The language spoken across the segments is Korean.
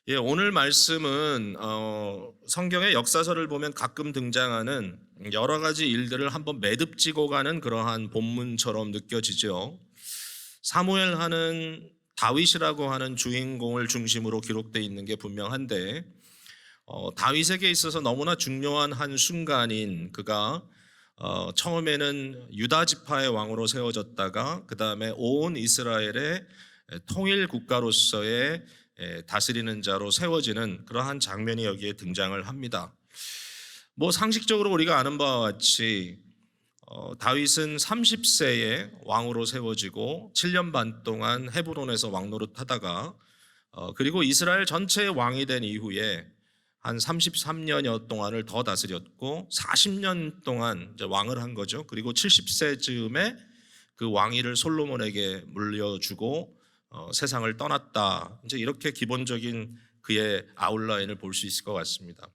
예, 오늘 말씀은 성경의 역사서를 보면 가끔 등장하는 여러 가지 일들을 한번 매듭지고 가는 그러한 본문처럼 느껴지죠. 사무엘 하는 다윗이라고 하는 주인공을 중심으로 기록되어 있는 게 분명한데 다윗에게 있어서 너무나 중요한 한 순간인 그가 처음에는 유다 지파의 왕으로 세워졌다가 그 다음에 온 이스라엘의 통일 국가로서의 다스리는 자로 세워지는 그러한 장면이 여기에 등장을 합니다. 뭐 상식적으로 우리가 아는 바와 같이 다윗은 30세에 왕으로 세워지고 7년 반 동안 헤브론에서 왕노릇 하다가 그리고 이스라엘 전체의 왕이 된 이후에 한 33년여 동안을 더 다스렸고 40년 동안 이제 왕을 한 거죠. 그리고 70세 즈음에 그 왕위를 솔로몬에게 물려주고 세상을 떠났다. 이제 이렇게 기본적인 그의 아웃라인을 볼 수 있을 것 같습니다.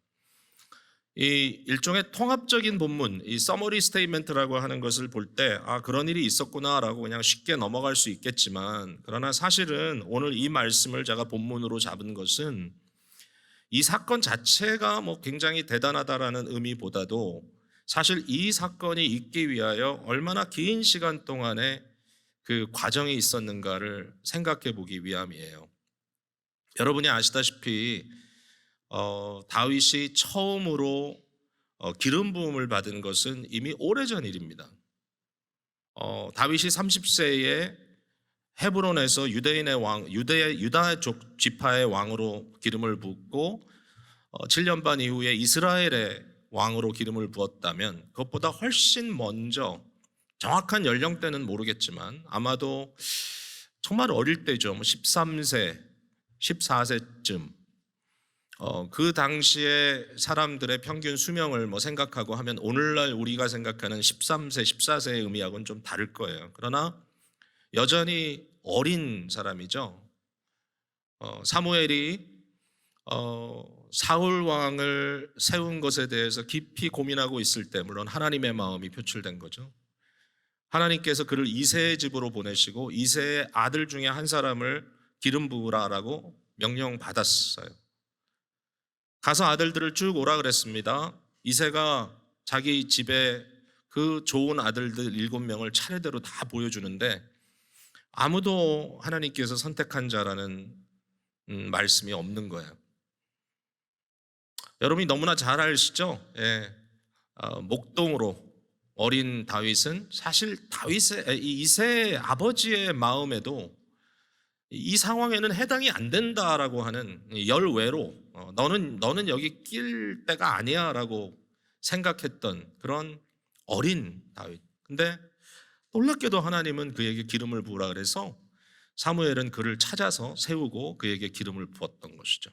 이 일종의 통합적인 본문, 이 서머리 스테이트먼트라고 하는 것을 볼 때 그런 일이 있었구나라고 그냥 쉽게 넘어갈 수 있겠지만, 그러나 사실은 오늘 이 말씀을 제가 본문으로 잡은 것은 이 사건 자체가 뭐 굉장히 대단하다라는 의미보다도 사실 이 사건이 있기 위하여 얼마나 긴 시간 동안에 그 과정이 있었는가를 생각해 보기 위함이에요. 여러분이 아시다시피 다윗이 처음으로 기름 부음을 받은 것은 이미 오래전 일입니다. 다윗이 30세에 헤브론에서 유대인의 왕, 유다족 지파의 왕으로 기름을 붓고 7년 반 이후에 이스라엘의 왕으로 기름을 부었다면 그것보다 훨씬 먼저, 정확한 연령대는 모르겠지만 아마도 정말 어릴 때죠. 뭐 13세, 14세쯤 그 당시에 사람들의 평균 수명을 뭐 생각하고 하면 오늘날 우리가 생각하는 13세, 14세의 의미하고는 좀 다를 거예요. 그러나 여전히 어린 사람이죠. 사무엘이 사울 왕을 세운 것에 대해서 깊이 고민하고 있을 때, 물론 하나님의 마음이 표출된 거죠. 하나님께서 그를 이새의 집으로 보내시고 이새의 아들 중에 한 사람을 기름 부으라라고 명령받았어요. 가서 아들들을 쭉 오라 그랬습니다. 이새가 자기 집에 그 좋은 아들들 7명을 차례대로 다 보여주는데 아무도 하나님께서 선택한 자라는 말씀이 없는 거예요. 여러분이 너무나 잘 아시죠? 예. 목동으로 어린 다윗은 사실 이새의 아버지의 마음에도 이 상황에는 해당이 안 된다라고 하는 열외로 너는 여기 낄 때가 아니야라고 생각했던 그런 어린 다윗. 근데 놀랍게도 하나님은 그에게 기름을 부으라 그래서 사무엘은 그를 찾아서 세우고 그에게 기름을 부었던 것이죠.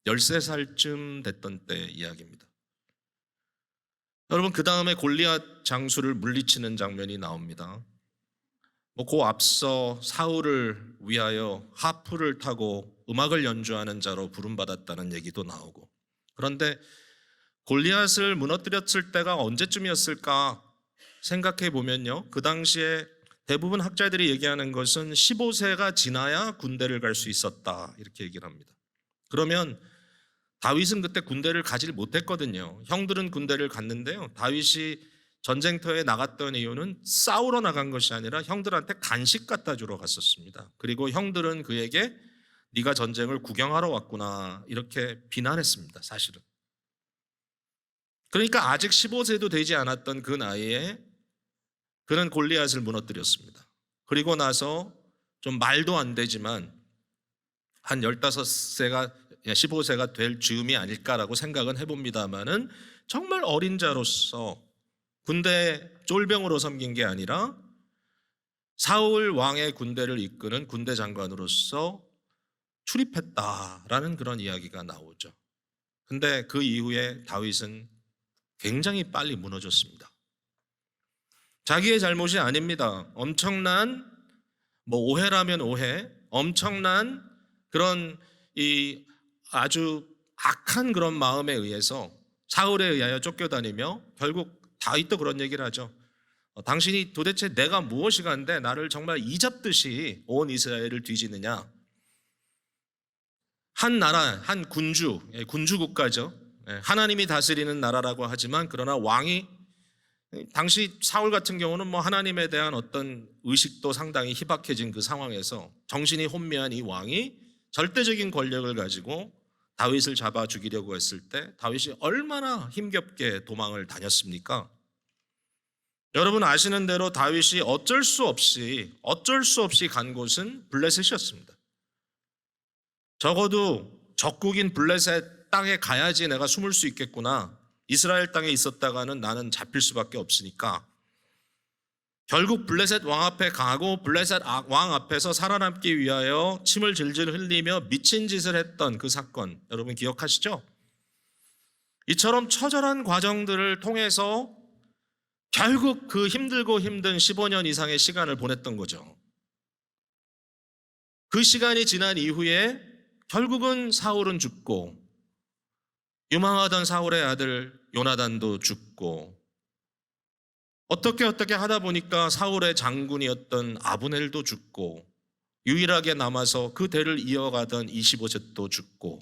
13살쯤 됐던 때 이야기입니다. 여러분, 그 다음에 골리앗 장수를 물리치는 장면이 나옵니다. 그 앞서 사울을 위하여 하프를 타고 음악을 연주하는 자로 부름받았다는 얘기도 나오고, 그런데 골리앗을 무너뜨렸을 때가 언제쯤이었을까 생각해 보면요, 그 당시에 대부분 학자들이 얘기하는 것은 15세가 지나야 군대를 갈 수 있었다 이렇게 얘기를 합니다. 그러면 다윗은 그때 군대를 가질 못했거든요. 형들은 군대를 갔는데요, 다윗이 전쟁터에 나갔던 이유는 싸우러 나간 것이 아니라 형들한테 간식 갖다 주러 갔었습니다. 그리고 형들은 그에게 네가 전쟁을 구경하러 왔구나 이렇게 비난했습니다. 사실은. 그러니까 아직 15세도 되지 않았던 그 나이에 그는 골리앗을 무너뜨렸습니다. 그리고 나서 좀 말도 안 되지만 한 15세가 15세가 될 즈음이 아닐까라고 생각은 해봅니다만은 정말 어린 자로서 군대 쫄병으로 섬긴 게 아니라 사울 왕의 군대를 이끄는 군대 장관으로서 출입했다라는 그런 이야기가 나오죠. 근데 그 이후에 다윗은 굉장히 빨리 무너졌습니다. 자기의 잘못이 아닙니다. 엄청난 오해라면 오해, 엄청난 그런 이 아주 악한 그런 마음에 의해서 사울에 의하여 쫓겨다니며 결국 다윗도 그런 얘기를 하죠. 당신이 도대체 내가 무엇이 간데 나를 정말 이잡듯이 온 이스라엘을 뒤지느냐. 한 나라, 한 군주, 군주 국가죠. 하나님이 다스리는 나라라고 하지만 그러나 왕이 당시 사울 같은 경우는 뭐 하나님에 대한 어떤 의식도 상당히 희박해진 그 상황에서 정신이 혼미한 이 왕이 절대적인 권력을 가지고 다윗을 잡아 죽이려고 했을 때 다윗이 얼마나 힘겹게 도망을 다녔습니까? 여러분 아시는 대로 다윗이 어쩔 수 없이 간 곳은 블레셋이었습니다. 적어도 적국인 블레셋 땅에 가야지 내가 숨을 수 있겠구나. 이스라엘 땅에 있었다가는 나는 잡힐 수밖에 없으니까 결국 블레셋 왕 앞에 가고 블레셋 왕 앞에서 살아남기 위하여 침을 질질 흘리며 미친 짓을 했던 그 사건 여러분 기억하시죠? 이처럼 처절한 과정들을 통해서 결국 그 힘들고 힘든 15년 이상의 시간을 보냈던 거죠. 그 시간이 지난 이후에 결국은 사울은 죽고 유망하던 사울의 아들 요나단도 죽고 어떻게 하다 보니까 사울의 장군이었던 아브넬도 죽고 유일하게 남아서 그 대를 이어가던 이시보셋도 죽고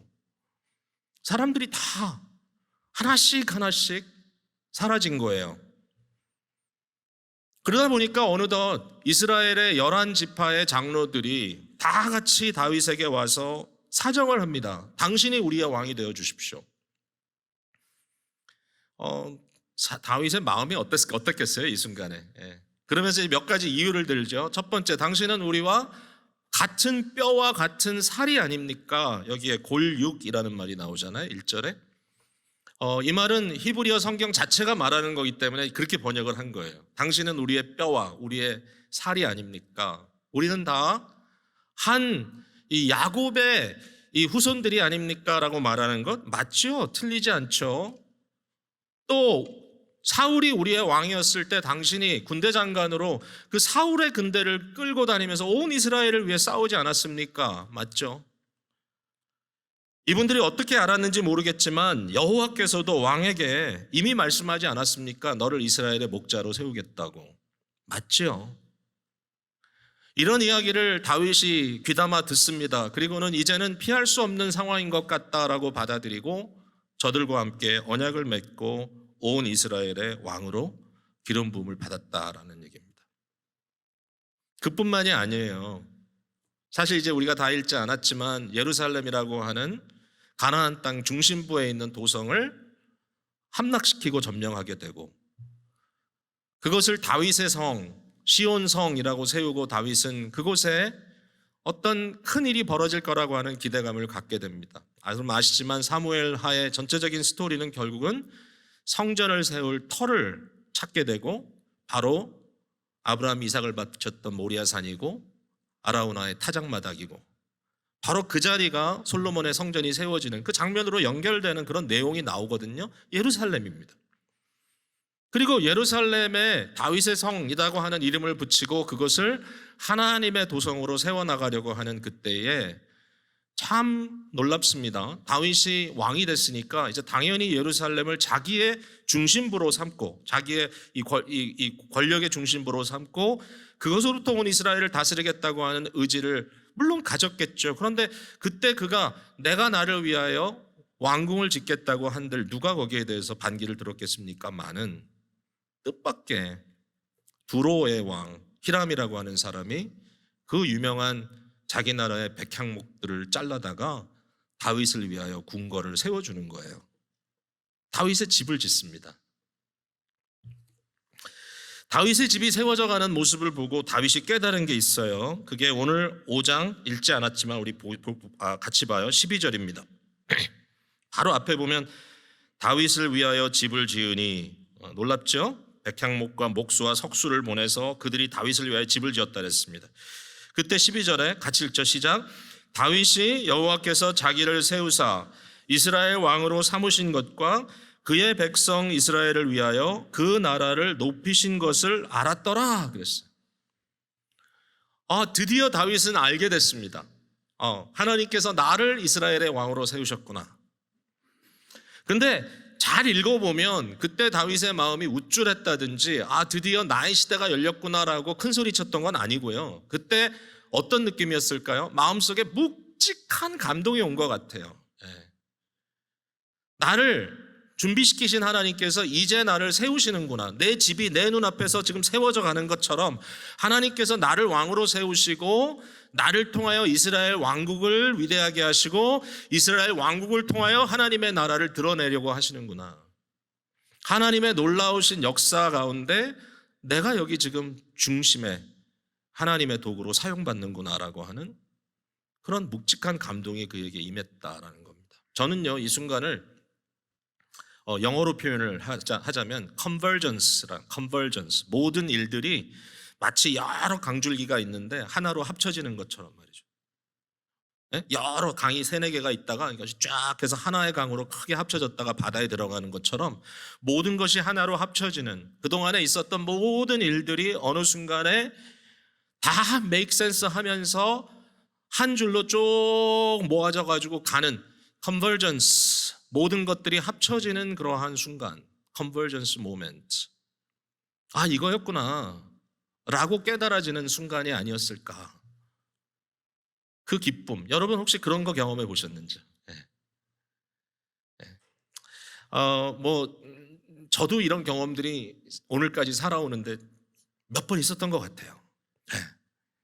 사람들이 다 하나씩 사라진 거예요. 그러다 보니까 어느덧 이스라엘의 11지파의 장로들이 다 같이 다윗에게 와서 사정을 합니다. 당신이 우리의 왕이 되어 주십시오. 다윗의 마음이 어땠겠어요? 이 순간에. 그러면서 몇 가지 이유를 들죠. 첫 번째, 당신은 우리와 같은 뼈와 같은 살이 아닙니까? 여기에 골육이라는 말이 나오잖아요. 1절에. 이 말은 히브리어 성경 자체가 말하는 거기 때문에 그렇게 번역을 한 거예요. 당신은 우리의 뼈와 우리의 살이 아닙니까? 우리는 다 이 야곱의 이 후손들이 아닙니까? 라고 말하는 것 맞죠? 틀리지 않죠? 또 사울이 우리의 왕이었을 때 당신이 군대 장관으로 그 사울의 군대를 끌고 다니면서 온 이스라엘을 위해 싸우지 않았습니까? 맞죠? 이분들이 어떻게 알았는지 모르겠지만 여호와께서도 왕에게 이미 말씀하지 않았습니까? 너를 이스라엘의 목자로 세우겠다고. 맞죠? 이런 이야기를 다윗이 귀담아 듣습니다. 그리고는 이제는 피할 수 없는 상황인 것 같다라고 받아들이고 저들과 함께 언약을 맺고 온 이스라엘의 왕으로 기름 부음을 받았다라는 얘기입니다. 그뿐만이 아니에요. 사실 이제 우리가 다 읽지 않았지만 예루살렘이라고 하는 가나안 땅 중심부에 있는 도성을 함락시키고 점령하게 되고 그것을 다윗의 성, 시온성이라고 세우고 다윗은 그곳에 어떤 큰 일이 벌어질 거라고 하는 기대감을 갖게 됩니다. 여러분 아시지만 사무엘 하의 전체적인 스토리는 결국은 성전을 세울 터를 찾게 되고 바로 아브라함 이삭을 바쳤던 모리아산이고 아라우나의 타작마당이고 바로 그 자리가 솔로몬의 성전이 세워지는 그 장면으로 연결되는 그런 내용이 나오거든요. 예루살렘입니다. 그리고 예루살렘에 다윗의 성이라고 하는 이름을 붙이고 그것을 하나님의 도성으로 세워나가려고 하는 그때에 참 놀랍습니다. 다윗이 왕이 됐으니까 이제 당연히 예루살렘을 자기의 중심부로 삼고 자기의 이 권력의 중심부로 삼고 그것으로부터 온 이스라엘을 다스리겠다고 하는 의지를 물론 가졌겠죠. 그런데 그때 그가 내가 나를 위하여 왕궁을 짓겠다고 한들 누가 거기에 대해서 반기를 들었겠습니까? 많은 뜻밖의 두로의 왕 히람이라고 하는 사람이 그 유명한 자기 나라의 백향목들을 잘라다가 다윗을 위하여 궁궐을 세워주는 거예요. 다윗의 집을 짓습니다. 다윗의 집이 세워져 가는 모습을 보고 다윗이 깨달은 게 있어요. 그게 오늘 5장 읽지 않았지만 우리 같이 봐요. 12절입니다. 바로 앞에 보면 다윗을 위하여 집을 지으니 놀랍죠? 백향목과 목수와 석수를 보내서 그들이 다윗을 위하여 집을 지었다 그랬습니다. 그때 12절에 같이 읽죠. 시작. 다윗이 여호와께서 자기를 세우사 이스라엘 왕으로 삼으신 것과 그의 백성 이스라엘을 위하여 그 나라를 높이신 것을 알았더라 그랬어요. 드디어 다윗은 알게 됐습니다. 하나님께서 나를 이스라엘의 왕으로 세우셨구나. 근데 잘 읽어보면 그때 다윗의 마음이 우쭐했다든지 드디어 나의 시대가 열렸구나라고 큰소리 쳤던 건 아니고요. 그때 어떤 느낌이었을까요? 마음속에 묵직한 감동이 온 것 같아요. 예. 나를 준비시키신 하나님께서 이제 나를 세우시는구나. 내 집이 내 눈앞에서 지금 세워져 가는 것처럼 하나님께서 나를 왕으로 세우시고 나를 통하여 이스라엘 왕국을 위대하게 하시고 이스라엘 왕국을 통하여 하나님의 나라를 드러내려고 하시는구나. 하나님의 놀라우신 역사 가운데 내가 여기 지금 중심에 하나님의 도구로 사용받는구나라고 하는 그런 묵직한 감동이 그에게 임했다라는 겁니다. 저는요, 이 순간을 영어로 표현을 하자면 convergence, 모든 일들이 마치 여러 강줄기가 있는데 하나로 합쳐지는 것처럼 말이죠. 예? 여러 강이 3-4개가 있다가 이것이 쫙 해서 하나의 강으로 크게 합쳐졌다가 바다에 들어가는 것처럼 모든 것이 하나로 합쳐지는, 그동안에 있었던 모든 일들이 어느 순간에 다 make sense 하면서 한 줄로 쭉 모아져 가지고 가는 convergence, 모든 것들이 합쳐지는 그러한 순간, convergence moment. 아, 이거였구나 라고 깨달아지는 순간이 아니었을까. 그 기쁨, 여러분 혹시 그런 거 경험해 보셨는지? 네. 네. 저도 이런 경험들이 오늘까지 살아오는데 몇 번 있었던 것 같아요. 네.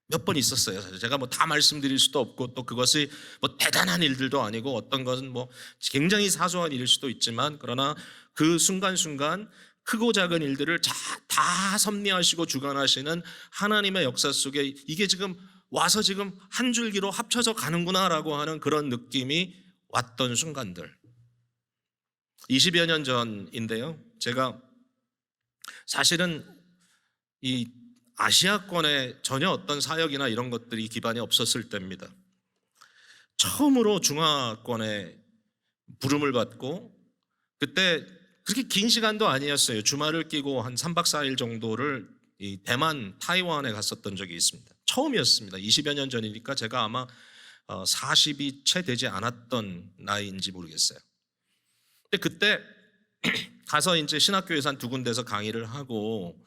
몇 번 있었어요. 사실 제가 뭐 다 말씀드릴 수도 없고 또 그것이 뭐 대단한 일들도 아니고 어떤 것은 뭐 굉장히 사소한 일일 수도 있지만, 그러나 그 순간순간 크고 작은 일들을 다 섭리하시고 주관하시는 하나님의 역사 속에 이게 지금 와서 지금 한 줄기로 합쳐져 가는구나라고 하는 그런 느낌이 왔던 순간들. 20여 년 전인데요. 제가 사실은 이 아시아권에 전혀 어떤 사역이나 이런 것들이 기반이 없었을 때입니다. 처음으로 중화권에 부름을 받고, 그때 그렇게 긴 시간도 아니었어요. 주말을 끼고 한 3박 4일 정도를 이 대만, 타이완에 갔었던 적이 있습니다. 처음이었습니다. 20여 년 전이니까 제가 아마 40이 채 되지 않았던 나이인지 모르겠어요. 근데 그때 가서 이제 신학교에서 한 2군데서 강의를 하고,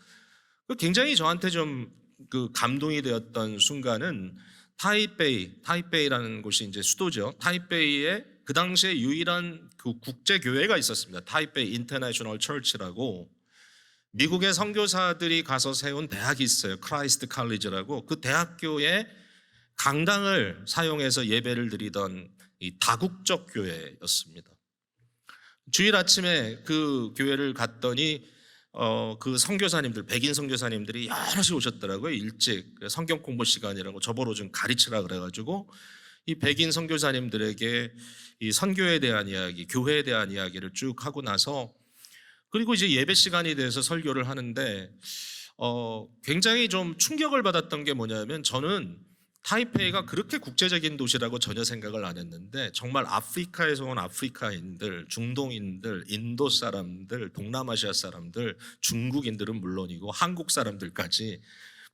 굉장히 저한테 좀 그 감동이 되었던 순간은 타이베이라는 곳이 이제 수도죠. 타이베이에 그 당시에 유일한 그 국제 교회가 있었습니다. 타이베이 인터내셔널 처치라고, 미국의 선교사들이 가서 세운 대학이 있어요. 크라이스트 칼리지라고. 그 대학교에 강당을 사용해서 예배를 드리던 이 다국적 교회였습니다. 주일 아침에 그 교회를 갔더니 그 선교사님들, 백인 선교사님들이 여럿이 오셨더라고요. 일찍 성경 공부 시간이라고 저보러 좀 가르치라 그래가지고 이 백인 선교사님들에게 이 선교에 대한 이야기, 교회에 대한 이야기를 쭉 하고 나서, 그리고 이제 예배 시간이 돼서 설교를 하는데 굉장히 좀 충격을 받았던 게 뭐냐면, 저는 타이페이가 그렇게 국제적인 도시라고 전혀 생각을 안 했는데 정말 아프리카에서 온 아프리카인들, 중동인들, 인도 사람들, 동남아시아 사람들, 중국인들은 물론이고 한국 사람들까지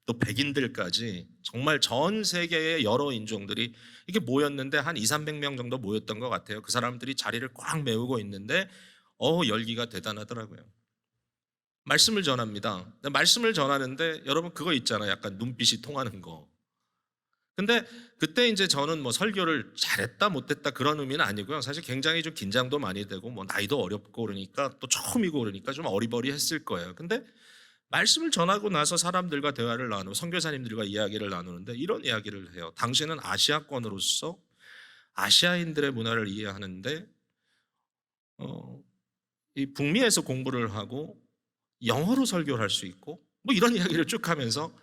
또 백인들까지 정말 전 세계의 여러 인종들이 이게 모였는데 한 200~300명 정도 모였던 것 같아요. 그 사람들이 자리를 꽉 메우고 있는데 열기가 대단하더라고요. 말씀을 전합니다. 말씀을 전하는데 여러분 그거 있잖아요. 약간 눈빛이 통하는 거. 근데 그때 이제 저는 뭐 설교를 잘했다 못했다 그런 의미는 아니고요. 사실 굉장히 좀 긴장도 많이 되고 뭐 나이도 어렵고 그러니까 또 처음이고 그러니까 좀 어리버리했을 거예요. 근데 말씀을 전하고 나서 사람들과 대화를 나누고 선교사님들과 이야기를 나누는데 이런 이야기를 해요. 당신은 아시아권으로서 아시아인들의 문화를 이해하는데 이 북미에서 공부를 하고 영어로 설교를 할 수 있고 뭐 이런 이야기를 쭉 하면서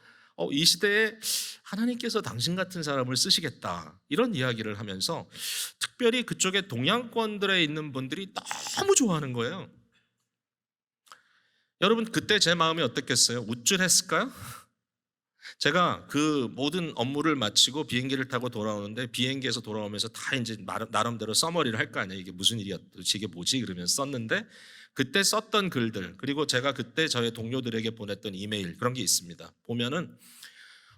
이 시대에 하나님께서 당신 같은 사람을 쓰시겠다 이런 이야기를 하면서 특별히 그쪽에 동양권들에 있는 분들이 너무 좋아하는 거예요. 여러분 그때 제 마음이 어땠겠어요? 우쭐했을까요? 제가 그 모든 업무를 마치고 비행기를 타고 돌아오는데 비행기에서 돌아오면서 다 이제 나름대로 서머리를 할 거 아니에요. 이게 무슨 일이었지, 이게 뭐지 그러면서 썼는데 그때 썼던 글들, 그리고 제가 그때 저의 동료들에게 보냈던 이메일, 그런 게 있습니다. 보면은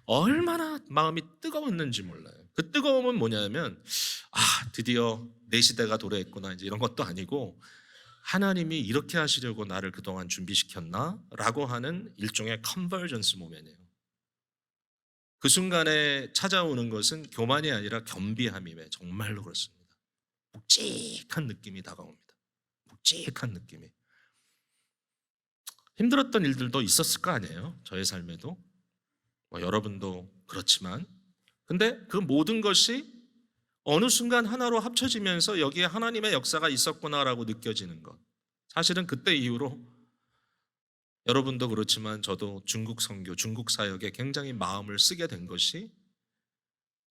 얼마나 마음이 뜨거웠는지 몰라요. 그 뜨거움은 뭐냐면 드디어 내 시대가 도래했구나 이제 이런 것도 아니고 하나님이 이렇게 하시려고 나를 그동안 준비시켰나? 라고 하는 일종의 컨버전스 모멘이에요. 그 순간에 찾아오는 것은 교만이 아니라 겸비함이며 정말로 그렇습니다. 묵직한 느낌이 다가옵니다. 묵직한 느낌이. 힘들었던 일들도 있었을 거 아니에요. 저의 삶에도. 여러분도 그렇지만. 근데 그 모든 것이 어느 순간 하나로 합쳐지면서 여기에 하나님의 역사가 있었구나라고 느껴지는 것. 사실은 그때 이후로 여러분도 그렇지만 저도 중국 선교, 중국 사역에 굉장히 마음을 쓰게 된 것이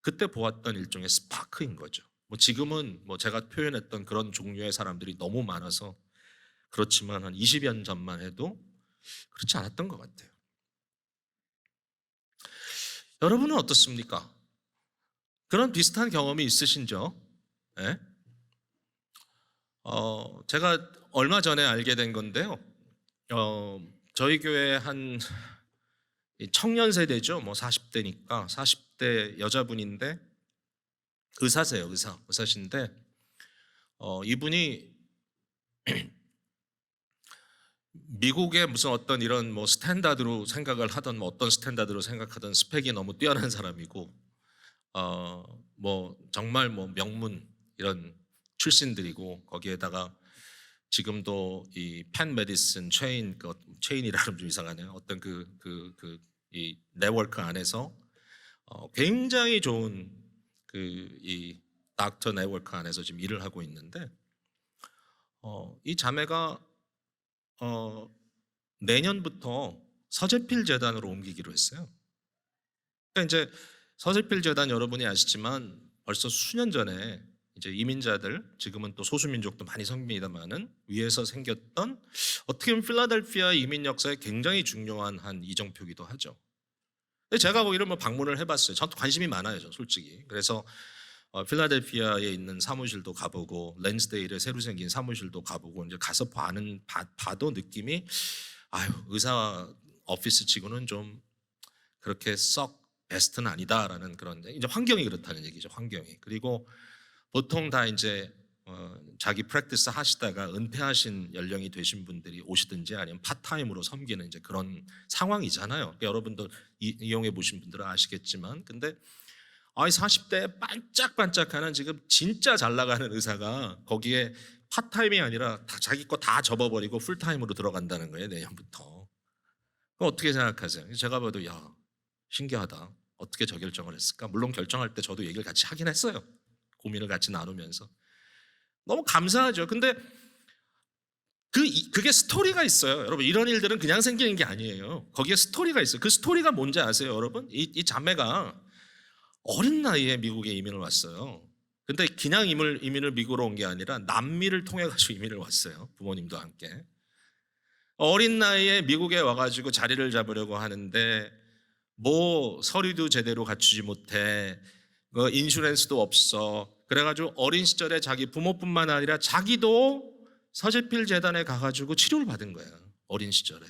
그때 보았던 일종의 스파크인 거죠. 지금은 제가 표현했던 그런 종류의 사람들이 너무 많아서 그렇지만 한 20여 년 전만 해도 그렇지 않았던 것 같아요. 여러분은 어떻습니까? 그런 비슷한 경험이 있으신죠? 네? 제가 얼마 전에 알게 된 건데요. 저희 교회 한 청년 세대죠. 40대니까 40대 여자분인데 의사세요. 의사신데 이분이 미국의 무슨 어떤 이런 스탠다드로 생각을 하던 어떤 스탠다드로 생각하던 스펙이 너무 뛰어난 사람이고 정말 명문 이런 출신들이고 거기에다가 지금도 이 펜 메디슨 체인이라는 좀 이상하네요. 어떤 이 네트워크 안에서 굉장히 좋은 이 닥터 네트워크 안에서 지금 일을 하고 있는데 이 자매가 내년부터 서재필 재단으로 옮기기로 했어요. 그러니까 이제 서재필 재단 여러분이 아시지만 벌써 수년 전에 이제 이민자들, 지금은 또 소수민족도 많이 생깁니다만은 위에서 생겼던 어떻게 보면 필라델피아 이민 역사에 굉장히 중요한 한 이정표기도 하죠. 근데 제가 거기를 방문을 해봤어요. 저도 관심이 많아요, 저 솔직히. 그래서 필라델피아에 있는 사무실도 가보고 랜스데일에 새로 생긴 사무실도 가보고 이제 가서 봐도 느낌이 의사 오피스 치고는 좀 그렇게 썩 베스트는 아니다라는 그런 이제 환경이 그렇다는 얘기죠. 환경이. 그리고 보통 다 이제 자기 프랙티스 하시다가 은퇴하신 연령이 되신 분들이 오시든지 아니면 파타임으로 섬기는 이제 그런 상황이잖아요. 그러니까 여러분도 이용해 보신 분들은 아시겠지만, 근데 40대에 반짝반짝하는 지금 진짜 잘 나가는 의사가 거기에 파타임이 아니라 자기 거 다 접어버리고 풀타임으로 들어간다는 거예요, 내년부터. 그럼 어떻게 생각하세요? 제가 봐도 신기하다. 어떻게 저 결정을 했을까? 물론 결정할 때 저도 얘기를 같이 하긴 했어요. 고민을 같이 나누면서. 너무 감사하죠. 근데 그게 스토리가 있어요. 여러분, 이런 일들은 그냥 생기는 게 아니에요. 거기에 스토리가 있어요. 그 스토리가 뭔지 아세요, 여러분? 이 자매가 어린 나이에 미국에 이민을 왔어요. 근데 그냥 이민을 미국으로 온 게 아니라 남미를 통해 가지고 이민을 왔어요. 부모님도 함께. 어린 나이에 미국에 와가지고 자리를 잡으려고 하는데 서류도 제대로 갖추지 못해. 인슈런스도 없어. 그래가지고 어린 시절에 자기 부모뿐만 아니라 자기도 서재필 재단에 가가지고 치료를 받은 거예요. 어린 시절에.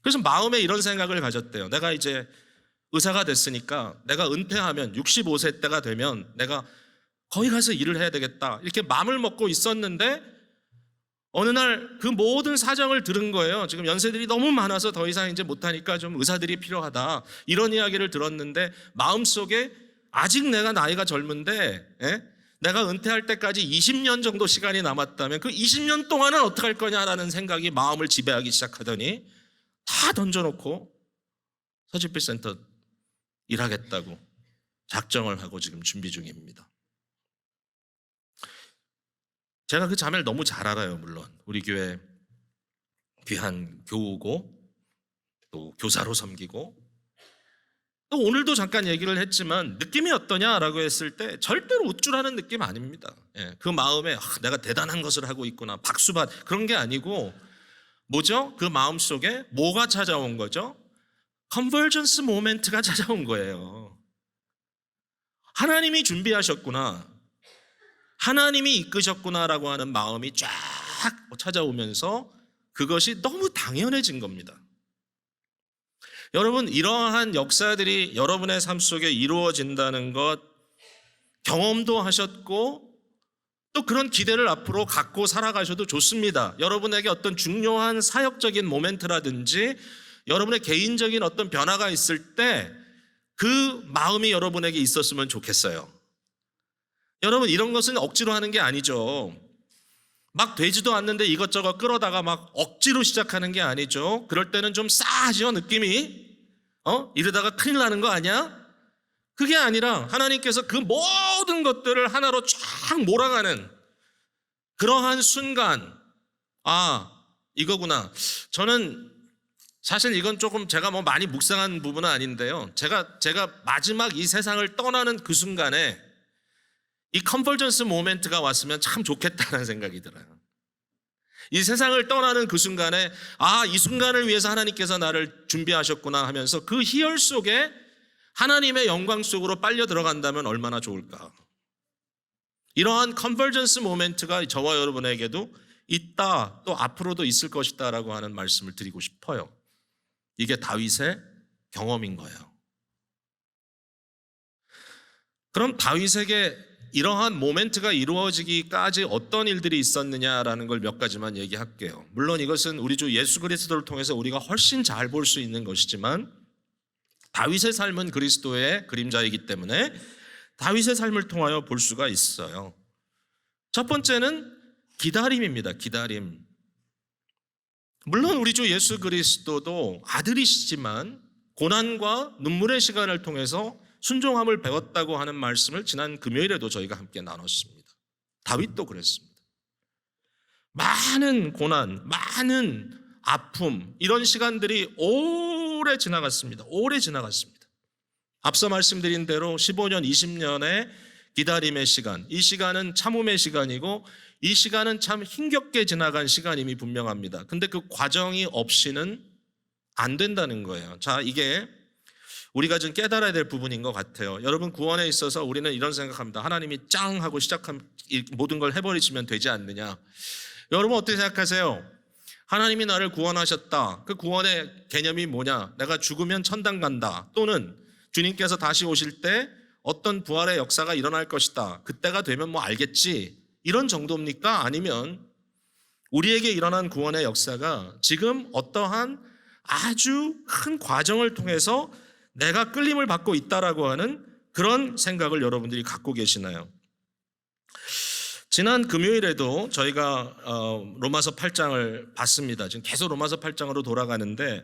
그래서 마음에 이런 생각을 가졌대요. 내가 이제 의사가 됐으니까 내가 은퇴하면 65세 때가 되면 내가 거기 가서 일을 해야 되겠다. 이렇게 마음을 먹고 있었는데 어느 날 그 모든 사정을 들은 거예요. 지금 연세들이 너무 많아서 더 이상 이제 못하니까 좀 의사들이 필요하다. 이런 이야기를 들었는데 마음속에 아직 내가 나이가 젊은데 내가 은퇴할 때까지 20년 정도 시간이 남았다면 그 20년 동안은 어떻게 할 거냐라는 생각이 마음을 지배하기 시작하더니 다 던져놓고 서재필 센터 일하겠다고 작정을 하고 지금 준비 중입니다. 제가 그 자매를 너무 잘 알아요. 물론 우리 교회 귀한 교우고 또 교사로 섬기고 또 오늘도 잠깐 얘기를 했지만 느낌이 어떠냐라고 했을 때 절대로 우쭐하는 느낌 아닙니다. 그 마음에 내가 대단한 것을 하고 있구나 박수받 그런 게 아니고 뭐죠? 그 마음속에 뭐가 찾아온 거죠? 컨버전스 모멘트가 찾아온 거예요. 하나님이 준비하셨구나, 하나님이 이끄셨구나라고 하는 마음이 쫙 찾아오면서 그것이 너무 당연해진 겁니다. 여러분, 이러한 역사들이 여러분의 삶 속에 이루어진다는 것 경험도 하셨고 또 그런 기대를 앞으로 갖고 살아가셔도 좋습니다. 여러분에게 어떤 중요한 사역적인 모멘트라든지 여러분의 개인적인 어떤 변화가 있을 때 그 마음이 여러분에게 있었으면 좋겠어요. 여러분, 이런 것은 억지로 하는 게 아니죠. 막 되지도 않는데 이것저것 끌어다가 막 억지로 시작하는 게 아니죠. 그럴 때는 좀 싸하죠, 느낌이. 이러다가 큰일 나는 거 아니야? 그게 아니라 하나님께서 그 모든 것들을 하나로 쫙 몰아가는 그러한 순간, 이거구나. 저는 사실 이건 조금 제가 많이 묵상한 부분은 아닌데요. 제가 마지막 이 세상을 떠나는 그 순간에 이 컨버전스 모멘트가 왔으면 참 좋겠다는 생각이 들어요. 이 세상을 떠나는 그 순간에 이 순간을 위해서 하나님께서 나를 준비하셨구나 하면서 그 희열 속에 하나님의 영광 속으로 빨려 들어간다면 얼마나 좋을까. 이러한 컨버전스 모멘트가 저와 여러분에게도 있다, 또 앞으로도 있을 것이다 라고 하는 말씀을 드리고 싶어요. 이게 다윗의 경험인 거예요. 그럼 다윗에게 이러한 모멘트가 이루어지기까지 어떤 일들이 있었느냐라는 걸 몇 가지만 얘기할게요. 물론 이것은 우리 주 예수 그리스도를 통해서 우리가 훨씬 잘 볼 수 있는 것이지만 다윗의 삶은 그리스도의 그림자이기 때문에 다윗의 삶을 통하여 볼 수가 있어요. 첫 번째는 기다림입니다. 기다림. 물론 우리 주 예수 그리스도도 아들이시지만 고난과 눈물의 시간을 통해서 순종함을 배웠다고 하는 말씀을 지난 금요일에도 저희가 함께 나눴습니다. 다윗도 그랬습니다. 많은 고난, 많은 아픔, 이런 시간들이 오래 지나갔습니다. 오래 지나갔습니다. 앞서 말씀드린 대로 15년, 20년의 기다림의 시간, 이 시간은 참음의 시간이고 이 시간은 참 힘겹게 지나간 시간임이 분명합니다. 근데 그 과정이 없이는 안 된다는 거예요. 자, 이게 우리가 좀 깨달아야 될 부분인 것 같아요. 여러분, 구원에 있어서 우리는 이런 생각합니다. 하나님이 짱 하고 시작하면 모든 걸 해버리시면 되지 않느냐. 여러분 어떻게 생각하세요? 하나님이 나를 구원하셨다. 그 구원의 개념이 뭐냐? 내가 죽으면 천당 간다. 또는 주님께서 다시 오실 때 어떤 부활의 역사가 일어날 것이다. 그때가 되면 알겠지. 이런 정도입니까? 아니면 우리에게 일어난 구원의 역사가 지금 어떠한 아주 큰 과정을 통해서 내가 끌림을 받고 있다라고 하는 그런 생각을 여러분들이 갖고 계시나요? 지난 금요일에도 저희가 로마서 8장을 봤습니다. 지금 계속 로마서 8장으로 돌아가는데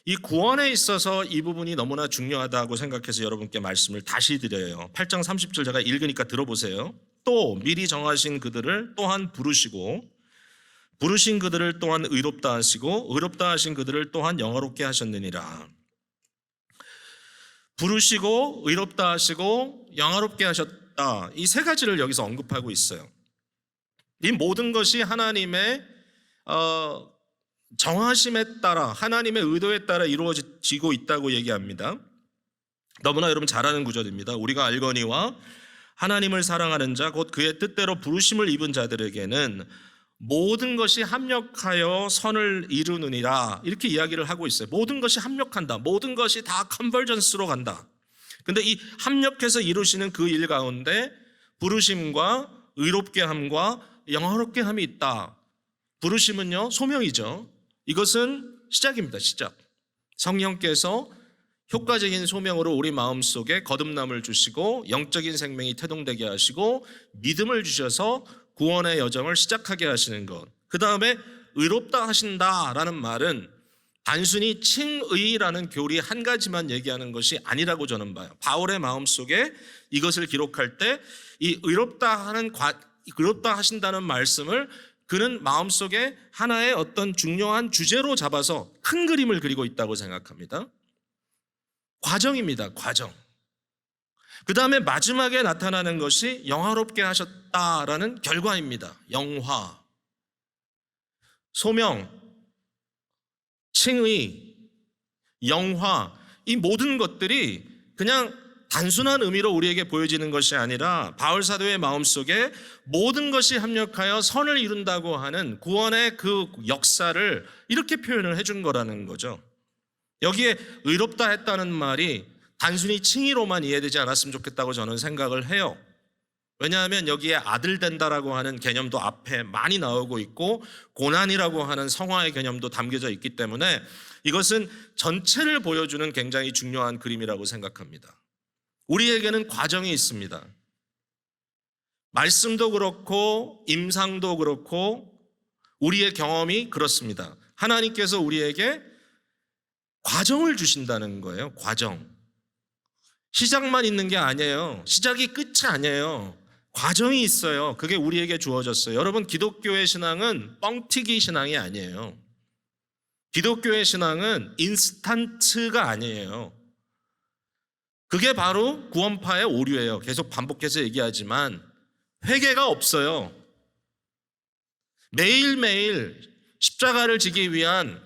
이 구원에 있어서 이 부분이 너무나 중요하다고 생각해서 여러분께 말씀을 다시 드려요. 8장 30절 제가 읽으니까 들어보세요. 또 미리 정하신 그들을 또한 부르시고 부르신 그들을 또한 의롭다 하시고 의롭다 하신 그들을 또한 영화롭게 하셨느니라. 부르시고 의롭다 하시고 영화롭게 하셨다. 이 세 가지를 여기서 언급하고 있어요. 이 모든 것이 하나님의 정하심에 따라 하나님의 의도에 따라 이루어지고 있다고 얘기합니다. 너무나 여러분 잘 아는 구절입니다. 우리가 알거니와 하나님을 사랑하는 자 곧 그의 뜻대로 부르심을 입은 자들에게는 모든 것이 합력하여 선을 이루느니라. 이렇게 이야기를 하고 있어요. 모든 것이 합력한다. 모든 것이 다 컨버전스로 간다. 근데 이 합력해서 이루시는 그 일 가운데 부르심과 의롭게 함과 영화롭게 함이 있다. 부르심은요, 소명이죠. 이것은 시작입니다. 시작. 성령께서 효과적인 소명으로 우리 마음속에 거듭남을 주시고 영적인 생명이 태동되게 하시고 믿음을 주셔서 구원의 여정을 시작하게 하시는 것. 그 다음에 의롭다 하신다라는 말은 단순히 칭의라는 교리 한 가지만 얘기하는 것이 아니라고 저는 봐요. 바울의 마음속에 이것을 기록할 때 이 의롭다 하신다는 말씀을 그는 마음속에 하나의 어떤 중요한 주제로 잡아서 큰 그림을 그리고 있다고 생각합니다. 과정입니다. 과정. 그 다음에 마지막에 나타나는 것이 영화롭게 하셨다라는 결과입니다. 영화, 소명, 칭의, 영화, 이 모든 것들이 그냥 단순한 의미로 우리에게 보여지는 것이 아니라 바울 사도의 마음속에 모든 것이 합력하여 선을 이룬다고 하는 구원의 그 역사를 이렇게 표현을 해준 거라는 거죠. 여기에 의롭다 했다는 말이 단순히 칭의로만 이해되지 않았으면 좋겠다고 저는 생각을 해요. 왜냐하면 여기에 아들 된다라고 하는 개념도 앞에 많이 나오고 있고 고난이라고 하는 성화의 개념도 담겨져 있기 때문에 이것은 전체를 보여주는 굉장히 중요한 그림이라고 생각합니다. 우리에게는 과정이 있습니다. 말씀도 그렇고 임상도 그렇고 우리의 경험이 그렇습니다. 하나님께서 우리에게 과정을 주신다는 거예요. 과정. 시작만 있는 게 아니에요. 시작이 끝이 아니에요. 과정이 있어요. 그게 우리에게 주어졌어요. 여러분, 기독교의 신앙은 뻥튀기 신앙이 아니에요. 기독교의 신앙은 인스턴트가 아니에요. 그게 바로 구원파의 오류예요. 계속 반복해서 얘기하지만 회개가 없어요. 매일매일 십자가를 지기 위한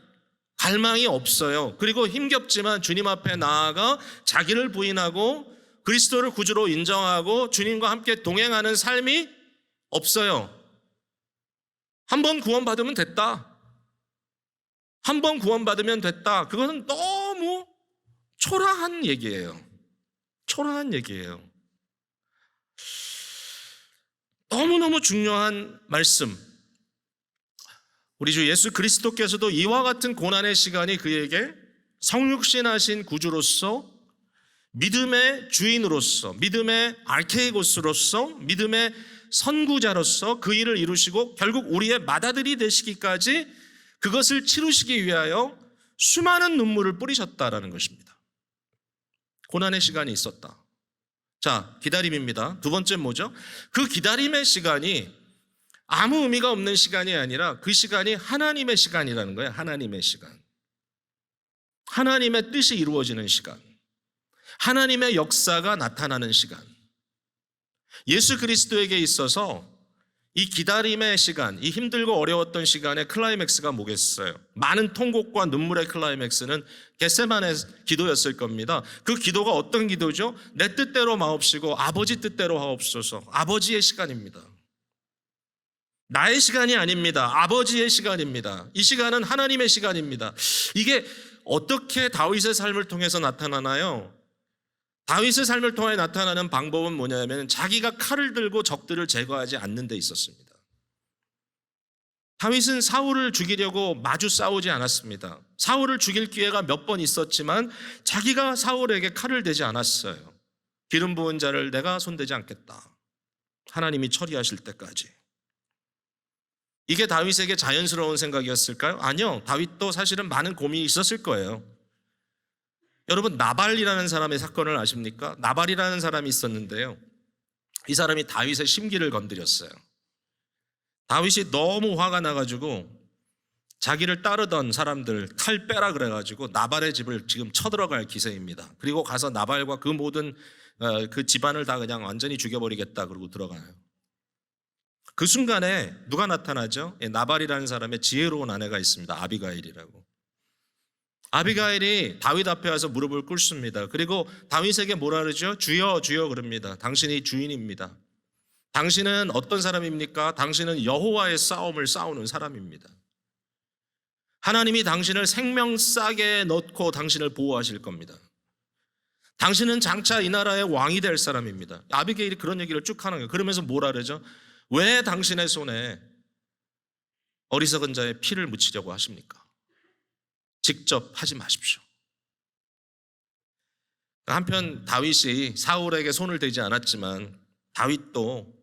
갈망이 없어요. 그리고 힘겹지만 주님 앞에 나아가 자기를 부인하고 그리스도를 구주로 인정하고 주님과 함께 동행하는 삶이 없어요. 한 번 구원받으면 됐다. 한 번 구원받으면 됐다. 그것은 너무 초라한 얘기예요. 초라한 얘기예요. 너무너무 중요한 말씀. 우리 주 예수 그리스도께서도 이와 같은 고난의 시간이 그에게 성육신하신 구주로서 믿음의 주인으로서 믿음의 알케이고스로서 믿음의 선구자로서 그 일을 이루시고 결국 우리의 맏아들이 되시기까지 그것을 치루시기 위하여 수많은 눈물을 뿌리셨다라는 것입니다. 고난의 시간이 있었다. 자, 기다림입니다. 두 번째 뭐죠? 그 기다림의 시간이 아무 의미가 없는 시간이 아니라 그 시간이 하나님의 시간이라는 거예요. 하나님의 시간. 하나님의 뜻이 이루어지는 시간. 하나님의 역사가 나타나는 시간. 예수 그리스도에게 있어서 이 기다림의 시간, 이 힘들고 어려웠던 시간의 클라이맥스가 뭐겠어요? 많은 통곡과 눈물의 클라이맥스는 겟세마네 기도였을 겁니다. 그 기도가 어떤 기도죠? 내 뜻대로 마옵시고 아버지 뜻대로 하옵소서. 아버지의 시간입니다. 나의 시간이 아닙니다. 아버지의 시간입니다. 이 시간은 하나님의 시간입니다. 이게 어떻게 다윗의 삶을 통해서 나타나나요? 다윗의 삶을 통해 나타나는 방법은 뭐냐면 자기가 칼을 들고 적들을 제거하지 않는 데 있었습니다. 다윗은 사울을 죽이려고 마주 싸우지 않았습니다. 사울을 죽일 기회가 몇 번 있었지만 자기가 사울에게 칼을 대지 않았어요. 기름 부은 자를 내가 손대지 않겠다. 하나님이 처리하실 때까지. 이게 다윗에게 자연스러운 생각이었을까요? 아니요. 다윗도 사실은 많은 고민이 있었을 거예요. 여러분, 나발이라는 사람의 사건을 아십니까? 나발이라는 사람이 있었는데요. 이 사람이 다윗의 심기를 건드렸어요. 다윗이 너무 화가 나가지고 자기를 따르던 사람들 칼 빼라 그래가지고 나발의 집을 지금 쳐들어갈 기세입니다. 그리고 가서 나발과 그 모든 그 집안을 다 그냥 완전히 죽여버리겠다 그러고 들어가요. 그 순간에 누가 나타나죠? 나발이라는 사람의 지혜로운 아내가 있습니다. 아비가일이라고. 아비가일이 다윗 앞에 와서 무릎을 꿇습니다. 그리고 다윗에게 뭐라 그러죠? 주여 주여 그럽니다. 당신이 주인입니다. 당신은 어떤 사람입니까? 당신은 여호와의 싸움을 싸우는 사람입니다. 하나님이 당신을 생명싸게 넣고 당신을 보호하실 겁니다. 당신은 장차 이 나라의 왕이 될 사람입니다. 아비게일이 그런 얘기를 쭉 하는 거예요. 그러면서 뭐라 그러죠? 왜 당신의 손에 어리석은 자의 피를 묻히려고 하십니까? 직접 하지 마십시오. 한편 다윗이 사울에게 손을 대지 않았지만 다윗도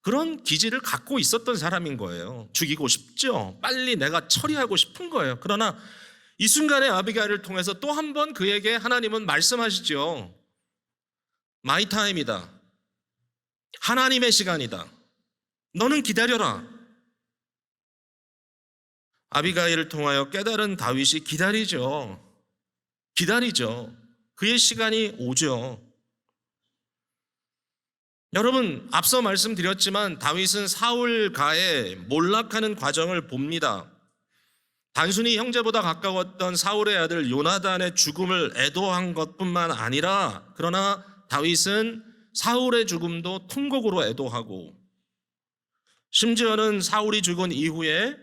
그런 기질을 갖고 있었던 사람인 거예요. 죽이고 싶죠. 빨리 내가 처리하고 싶은 거예요. 그러나 이 순간에 아비가일을 통해서 또 한 번 그에게 하나님은 말씀하시죠. 마이 타임이다. 하나님의 시간이다. 너는 기다려라. 아비가일을 통하여 깨달은 다윗이 기다리죠. 그의 시간이 오죠. 여러분, 앞서 말씀드렸지만 다윗은 사울가에 몰락하는 과정을 봅니다. 단순히 형제보다 가까웠던 사울의 아들 요나단의 죽음을 애도한 것뿐만 아니라 그러나 다윗은 사울의 죽음도 통곡으로 애도하고 심지어는 사울이 죽은 이후에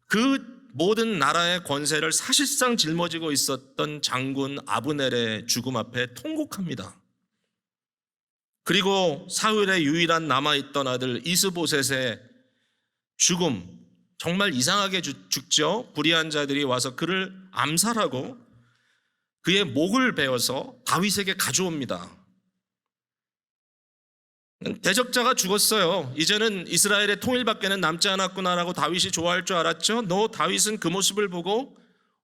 그 모든 나라의 권세를 사실상 짊어지고 있었던 장군 아브넬의 죽음 앞에 통곡합니다. 그리고 사울의 유일한 남아있던 아들 이스보셋의 죽음, 정말 이상하게 죽죠. 불의한 자들이 와서 그를 암살하고 그의 목을 베어서 다윗에게 가져옵니다. 대적자가 죽었어요. 이제는 이스라엘의 통일밖에는 남지 않았구나라고 다윗이 좋아할 줄 알았죠. 너 다윗은 그 모습을 보고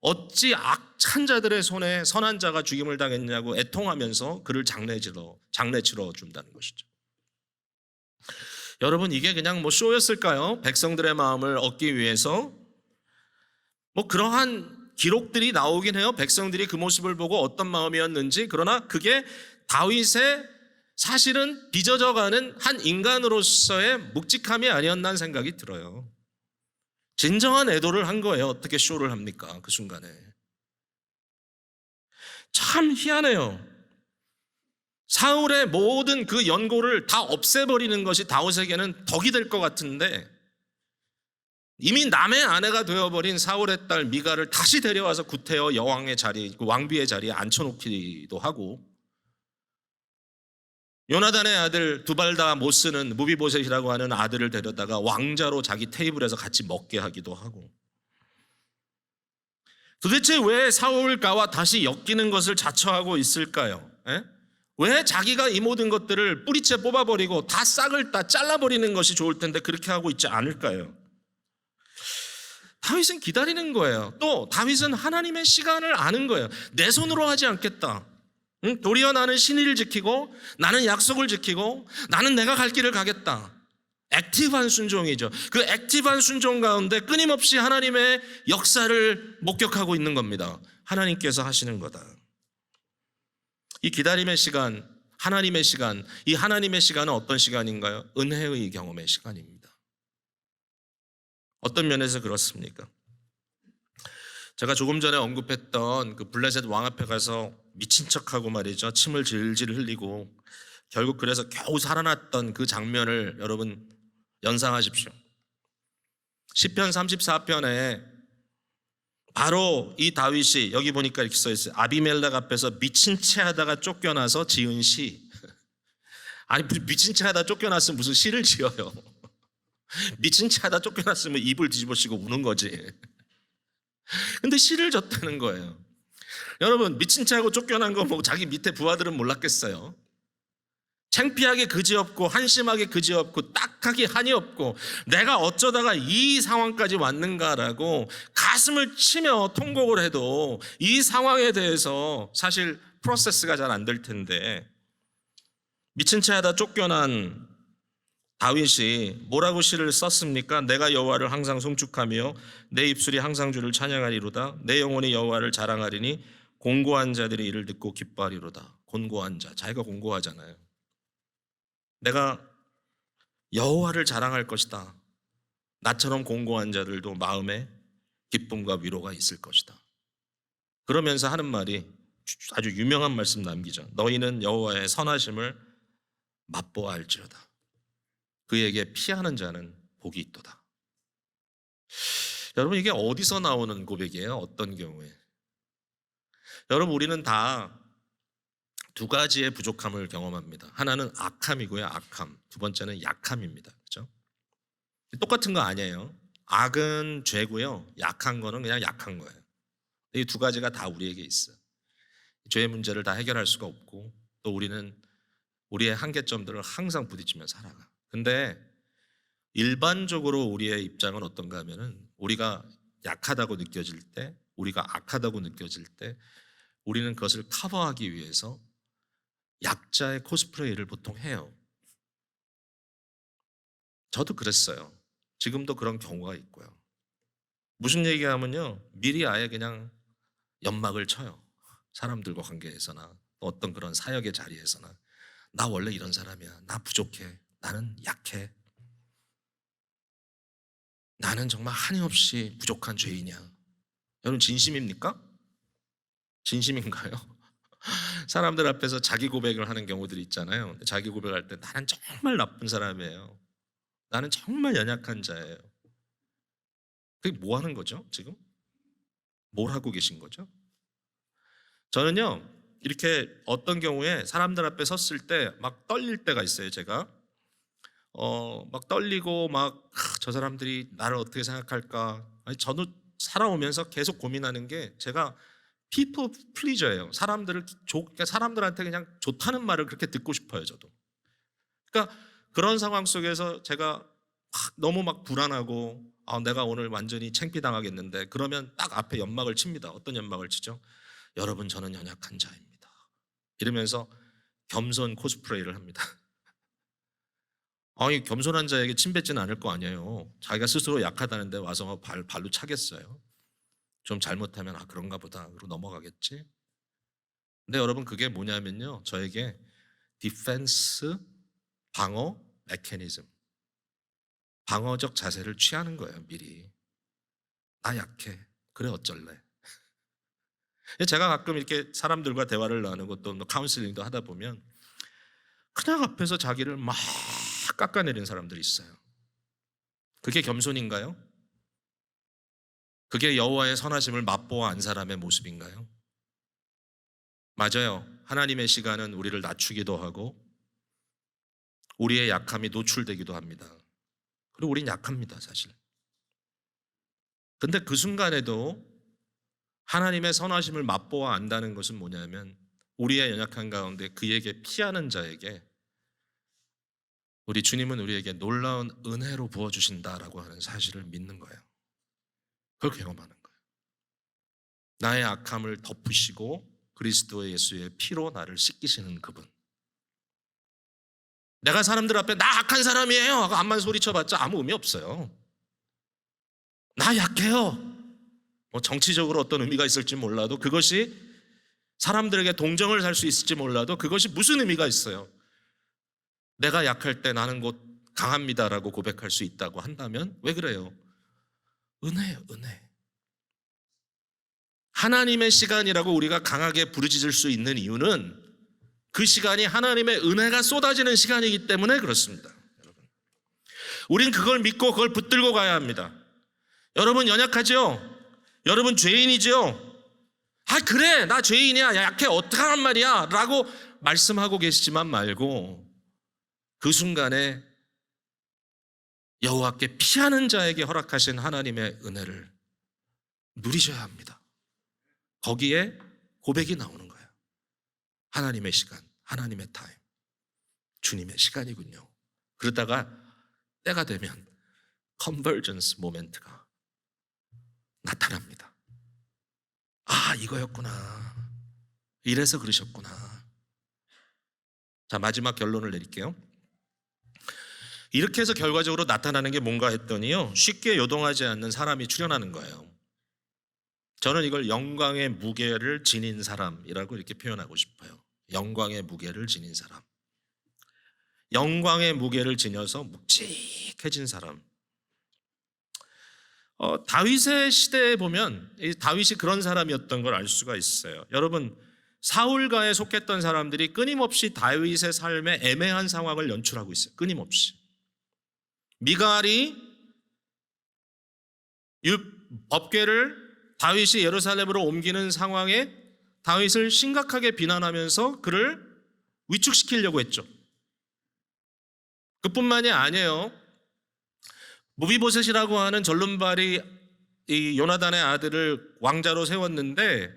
어찌 악한 자들의 손에 선한 자가 죽임을 당했냐고 애통하면서 그를 장례치러 준다는 것이죠. 여러분, 이게 그냥 쇼였을까요? 백성들의 마음을 얻기 위해서 그러한 기록들이 나오긴 해요. 백성들이 그 모습을 보고 어떤 마음이었는지. 그러나 그게 다윗의 사실은 빚어져가는 한 인간으로서의 묵직함이 아니었나는 생각이 들어요. 진정한 애도를 한 거예요. 어떻게 쇼를 합니까? 그 순간에. 참 희한해요. 사울의 모든 그 연고를 다 없애버리는 것이 다윗에게는 덕이 될 것 같은데 이미 남의 아내가 되어버린 사울의 딸 미가를 다시 데려와서 구태여 여왕의 자리, 왕비의 자리에 앉혀놓기도 하고, 요나단의 아들 두 발 다 못 쓰는 무비보셋이라고 하는 아들을 데려다가 왕자로 자기 테이블에서 같이 먹게 하기도 하고, 도대체 왜 사울가와 다시 엮이는 것을 자처하고 있을까요? 왜 자기가 이 모든 것들을 뿌리채 뽑아버리고 다 싹을 다 잘라버리는 것이 좋을 텐데 그렇게 하고 있지 않을까요? 다윗은 기다리는 거예요. 또 다윗은 하나님의 시간을 아는 거예요. 내 손으로 하지 않겠다. 도리어 나는 신의를 지키고 나는 약속을 지키고 나는 내가 갈 길을 가겠다. 액티브한 순종이죠. 그 액티브한 순종 가운데 끊임없이 하나님의 역사를 목격하고 있는 겁니다. 하나님께서 하시는 거다. 이 기다림의 시간, 하나님의 시간, 이 하나님의 시간은 어떤 시간인가요? 은혜의 경험의 시간입니다. 어떤 면에서 그렇습니까? 제가 조금 전에 언급했던 그 블레셋 왕 앞에 가서 미친 척하고 말이죠. 침을 질질 흘리고 결국 그래서 겨우 살아났던 그 장면을 여러분 연상하십시오. 시편 34편에 바로 이 다윗이 여기 보니까 이렇게 써 있어요. 아비멜렉 앞에서 미친 채 하다가 쫓겨나서 지은 시. 아니 미친 채 하다 쫓겨났으면 무슨 시를 지어요. 미친 채 하다 쫓겨났으면 입을 뒤집어쓰고 우는 거지. 근데 시를 졌다는 거예요. 여러분, 미친 채 하고 쫓겨난 거 자기 밑에 부하들은 몰랐겠어요? 창피하게 그지없고 한심하게 그지없고 딱하게 한이 없고 내가 어쩌다가 이 상황까지 왔는가라고 가슴을 치며 통곡을 해도 이 상황에 대해서 사실 프로세스가 잘 안 될 텐데 미친 채 하다 쫓겨난 다윗이 뭐라고 시를 썼습니까? 내가 여호와를 항상 송축하며 내 입술이 항상 주를 찬양하리로다. 내 영혼이 여호와를 자랑하리니 공고한 자들이 이를 듣고 기뻐하리로다. 곤고한 자, 자기가 공고하잖아요. 내가 여호와를 자랑할 것이다. 나처럼 공고한 자들도 마음에 기쁨과 위로가 있을 것이다. 그러면서 하는 말이 아주 유명한 말씀 남기죠. 너희는 여호와의 선하심을 맛보아할지어다. 그에게 피하는 자는 복이 있도다. 여러분, 이게 어디서 나오는 고백이에요? 어떤 경우에? 여러분, 우리는 다 두 가지의 부족함을 경험합니다. 하나는 악함이고요, 악함. 두 번째는 약함입니다. 그렇죠? 똑같은 거 아니에요. 악은 죄고요, 약한 거는 그냥 약한 거예요. 이 두 가지가 다 우리에게 있어요. 죄의 문제를 다 해결할 수가 없고 또 우리는 우리의 한계점들을 항상 부딪히며 살아가. 근데 일반적으로 우리의 입장은 어떤가 하면은 우리가 약하다고 느껴질 때, 우리가 악하다고 느껴질 때 우리는 그것을 커버하기 위해서 약자의 코스프레이를 보통 해요. 저도 그랬어요. 지금도 그런 경우가 있고요. 무슨 얘기하면요, 미리 아예 그냥 연막을 쳐요. 사람들과 관계에서나 어떤 그런 사역의 자리에서나 나 원래 이런 사람이야. 나 부족해. 나는 약해. 나는 정말 한이없이 부족한 죄인이야. 여러분, 진심입니까? 진심인가요? 사람들 앞에서 자기 고백을 하는 경우들이 있잖아요. 자기 고백할 때 나는 정말 나쁜 사람이에요. 나는 정말 연약한 자예요. 그게 뭐 하는 거죠, 지금? 뭘 하고 계신 거죠? 저는요, 이렇게 어떤 경우에 사람들 앞에 섰을 때 막 떨릴 때가 있어요. 제가 막 떨리고 막 저 사람들이 나를 어떻게 생각할까. 아니, 저도 살아오면서 계속 고민하는 게 제가 people pleaser예요. 그러니까 사람들한테 그냥 좋다는 말을 그렇게 듣고 싶어요. 저도. 그러니까 그런 상황 속에서 제가 너무 막 불안하고 내가 오늘 완전히 창피당하겠는데, 그러면 딱 앞에 연막을 칩니다. 어떤 연막을 치죠? 여러분, 저는 연약한 자입니다. 이러면서 겸손 코스프레이를 합니다. 아니, 겸손한 자에게 침 뱉지는 않을 거 아니에요. 자기가 스스로 약하다는데 와서 발로 차겠어요. 좀 잘못하면 그런가 보다 그러고 넘어가겠지. 근데 여러분, 그게 뭐냐면요, 저에게 디펜스, 방어 메커니즘, 방어적 자세를 취하는 거예요. 미리 나 약해, 그래 어쩔래. 제가 가끔 이렇게 사람들과 대화를 나누고 또 카운슬링도 하다 보면 그냥 앞에서 자기를 막 깎아내리는 사람들이 있어요. 그게 겸손인가요? 그게 여호와의 선하심을 맛보아 안 사람의 모습인가요? 맞아요. 하나님의 시간은 우리를 낮추기도 하고 우리의 약함이 노출되기도 합니다. 그리고 우린 약합니다, 사실. 근데 그 순간에도 하나님의 선하심을 맛보아 안다는 것은 뭐냐면, 우리의 연약한 가운데 그에게 피하는 자에게 우리 주님은 우리에게 놀라운 은혜로 부어주신다라고 하는 사실을 믿는 거예요. 그걸 경험하는 거예요. 나의 악함을 덮으시고 그리스도 예수의 피로 나를 씻기시는 그분. 내가 사람들 앞에 나 악한 사람이에요 하고 암만 소리쳐봤자 아무 의미 없어요. 나 약해요. 정치적으로 어떤 의미가 있을지 몰라도, 그것이 사람들에게 동정을 살 수 있을지 몰라도 그것이 무슨 의미가 있어요. 내가 약할 때 나는 곧 강합니다라고 고백할 수 있다고 한다면 왜 그래요? 은혜예요, 은혜. 하나님의 시간이라고 우리가 강하게 부르짖을 수 있는 이유는 그 시간이 하나님의 은혜가 쏟아지는 시간이기 때문에 그렇습니다. 여러분, 우린 그걸 믿고 그걸 붙들고 가야 합니다. 여러분 연약하죠? 여러분 죄인이죠? 그래 나 죄인이야, 약해, 어떡하란 말이야 라고 말씀하고 계시지만 말고, 그 순간에 여호와께 피하는 자에게 허락하신 하나님의 은혜를 누리셔야 합니다. 거기에 고백이 나오는 거예요. 하나님의 시간, 하나님의 타임, 주님의 시간이군요. 그러다가 때가 되면 컨버전스 모멘트가 나타납니다. 이거였구나, 이래서 그러셨구나. 자, 마지막 결론을 내릴게요. 이렇게 해서 결과적으로 나타나는 게 뭔가 했더니요, 쉽게 요동하지 않는 사람이 출현하는 거예요. 저는 이걸 영광의 무게를 지닌 사람이라고 이렇게 표현하고 싶어요. 영광의 무게를 지닌 사람, 영광의 무게를 지녀서 묵직해진 사람. 다윗의 시대에 보면 다윗이 그런 사람이었던 걸 알 수가 있어요. 여러분, 사울가에 속했던 사람들이 끊임없이 다윗의 삶의 애매한 상황을 연출하고 있어요. 끊임없이. 미갈이 법궤를 다윗이 예루살렘으로 옮기는 상황에 다윗을 심각하게 비난하면서 그를 위축시키려고 했죠. 그뿐만이 아니에요. 무비보셋이라고 하는 절름발이 이 요나단의 아들을 왕자로 세웠는데,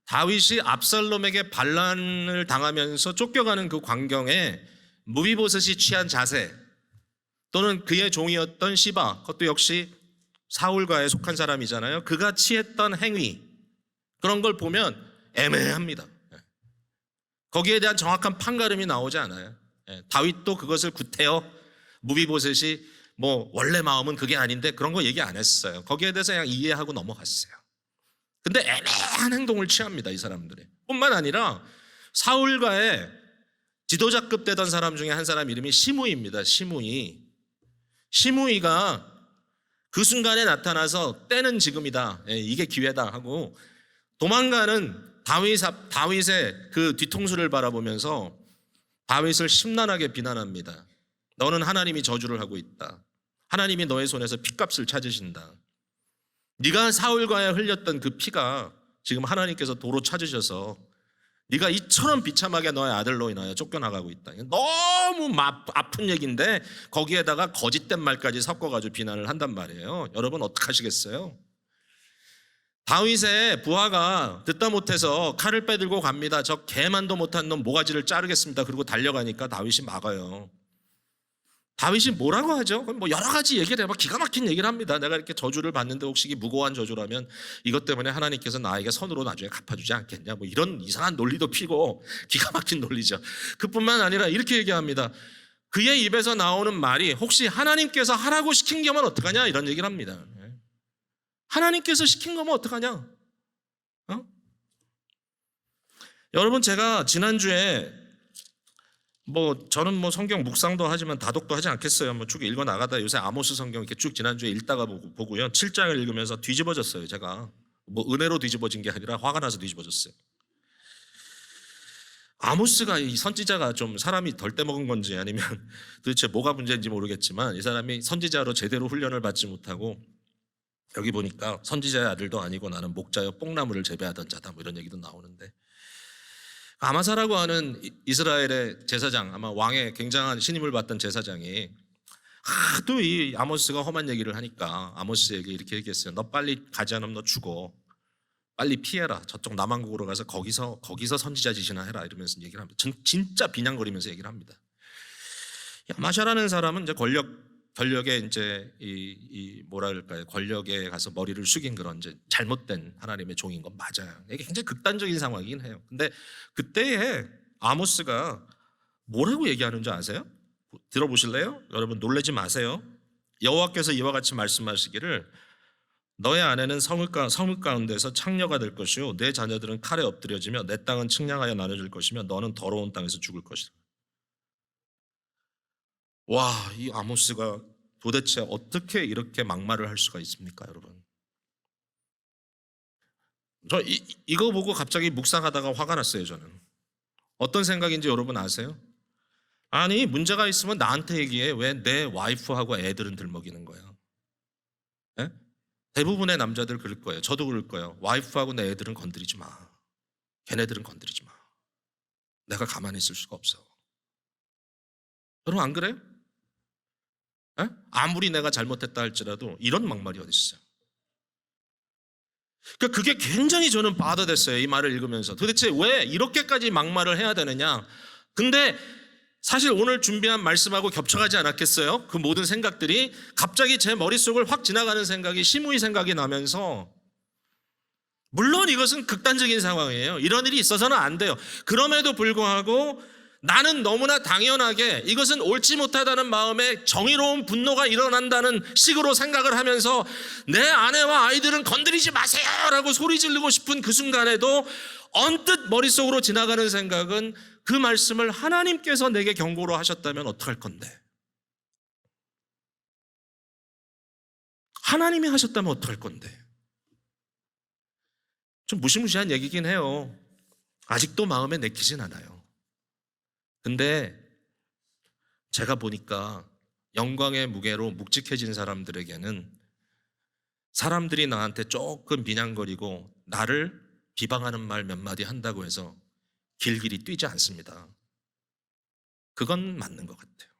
다윗이 압살롬에게 반란을 당하면서 쫓겨가는 그 광경에 무비보셋이 취한 자세, 또는 그의 종이었던 시바, 그것도 역시 사울가에 속한 사람이잖아요. 그가 취했던 행위, 그런 걸 보면 애매합니다. 거기에 대한 정확한 판가름이 나오지 않아요. 다윗도 그것을 구태여 무비보셋이 원래 마음은 그게 아닌데 그런 거 얘기 안 했어요. 거기에 대해서 그냥 이해하고 넘어갔어요. 근데 애매한 행동을 취합니다, 이 사람들이. 뿐만 아니라 사울가에 지도자급 되던 사람 중에 한 사람 이름이 시므이입니다. 시므이가 그 순간에 나타나서 때는 지금이다, 이게 기회다 하고 도망가는 다윗의 그 뒤통수를 바라보면서 다윗을 심란하게 비난합니다. 너는 하나님이 저주를 하고 있다. 하나님이 너의 손에서 핏값을 찾으신다. 네가 사울가에 흘렸던 그 피가 지금 하나님께서 도로 찾으셔서 네가 이처럼 비참하게 너의 아들로 인하여 쫓겨나가고 있다. 너무 아픈 얘기인데 거기에다가 거짓된 말까지 섞어가지고 비난을 한단 말이에요. 여러분 어떡하시겠어요? 다윗의 부하가 듣다 못해서 칼을 빼들고 갑니다. 저 개만도 못한 놈 모가지를 자르겠습니다. 그리고 달려가니까 다윗이 막아요. 다윗이 뭐라고 하죠? 뭐 여러 가지 얘기를 해봐. 기가 막힌 얘기를 합니다. 내가 이렇게 저주를 받는데 혹시 이게 무고한 저주라면 이것 때문에 하나님께서 나에게 선으로 나중에 갚아주지 않겠냐. 뭐 이런 이상한 논리도 피고 기가 막힌 논리죠. 그뿐만 아니라 이렇게 얘기합니다. 그의 입에서 나오는 말이 혹시 하나님께서 하라고 시킨 거면 어떡하냐 이런 얘기를 합니다. 하나님께서 시킨 거면 어떡하냐? 어? 여러분 제가 지난주에 저는 성경 묵상도 하지만 다독도 하지 않겠어요. 쭉 읽어 나가다 요새 아모스 성경 이렇게 쭉 지난주에 읽다가 보고요. 7장을 읽으면서 뒤집어졌어요. 제가 은혜로 뒤집어진 게 아니라 화가 나서 뒤집어졌어요. 아모스가 이 선지자가 좀 사람이 덜 떼먹은 건지 아니면 도대체 뭐가 문제인지 모르겠지만 이 사람이 선지자로 제대로 훈련을 받지 못하고 여기 보니까 선지자의 아들도 아니고 나는 목자여 뽕나무를 재배하던 자다 뭐 이런 얘기도 나오는데 아마사라고 하는 이스라엘의 제사장 아마 왕의 굉장한 신임을 받던 제사장이 하도 이 아모스가 험한 얘기를 하니까 아모스에게 이렇게 얘기했어요. 너 빨리 가지 않으면 너 죽어. 빨리 피해라. 저쪽 남왕국으로 가서 거기서 선지자 짓이나 해라 이러면서 얘기를 합니다. 진짜 비냥거리면서 얘기를 합니다. 아마샤라는 사람은 이제 권력에 이제 뭐랄까요 권력에 가서 머리를 숙인 그런 이제 잘못된 하나님의 종인 건 맞아요. 이게 굉장히 극단적인 상황이긴 해요. 근데 그때에 아모스가 뭐라고 얘기하는 줄 아세요? 들어보실래요? 여러분 놀라지 마세요. 여호와께서 이와 같이 말씀하시기를 너의 아내는 성읍 가운데서 창녀가 될 것이요 내 자녀들은 칼에 엎드려지며 내 땅은 측량하여 나눠질 것이며 너는 더러운 땅에서 죽을 것이다. 와, 이 아모스가 도대체 어떻게 이렇게 막말을 할 수가 있습니까, 여러분? 저 이거 보고 갑자기 묵상하다가 화가 났어요, 저는. 어떤 생각인지 여러분 아세요? 아니, 문제가 있으면 나한테 얘기해. 왜 내 와이프하고 애들은 들먹이는 거야? 예? 대부분의 남자들 그럴 거예요. 저도 그럴 거예요. 와이프하고 내 애들은 건드리지 마. 걔네들은 건드리지 마. 내가 가만히 있을 수가 없어. 여러분 안 그래요? 예? 아무리 내가 잘못했다 할지라도 이런 막말이 어디 있어요? 그러니까 그게 굉장히 저는 받아됐어요. 이 말을 읽으면서 도대체 왜 이렇게까지 막말을 해야 되느냐? 근데 사실 오늘 준비한 말씀하고 겹쳐가지 않았겠어요? 그 모든 생각들이 갑자기 제 머릿속을 확 지나가는 생각이 심우의 생각이 나면서 물론 이것은 극단적인 상황이에요. 이런 일이 있어서는 안 돼요. 그럼에도 불구하고 나는 너무나 당연하게 이것은 옳지 못하다는 마음에 정의로운 분노가 일어난다는 식으로 생각을 하면서 내 아내와 아이들은 건드리지 마세요라고 소리 지르고 싶은 그 순간에도 언뜻 머릿속으로 지나가는 생각은 그 말씀을 하나님께서 내게 경고로 하셨다면 어떡할 건데? 하나님이 하셨다면 어떡할 건데? 좀 무시무시한 얘기긴 해요. 아직도 마음에 내키진 않아요. 근데 제가 보니까 영광의 무게로 묵직해진 사람들에게는 사람들이 나한테 조금 비난거리고 나를 비방하는 말 몇 마디 한다고 해서 길길이 뛰지 않습니다. 그건 맞는 것 같아요.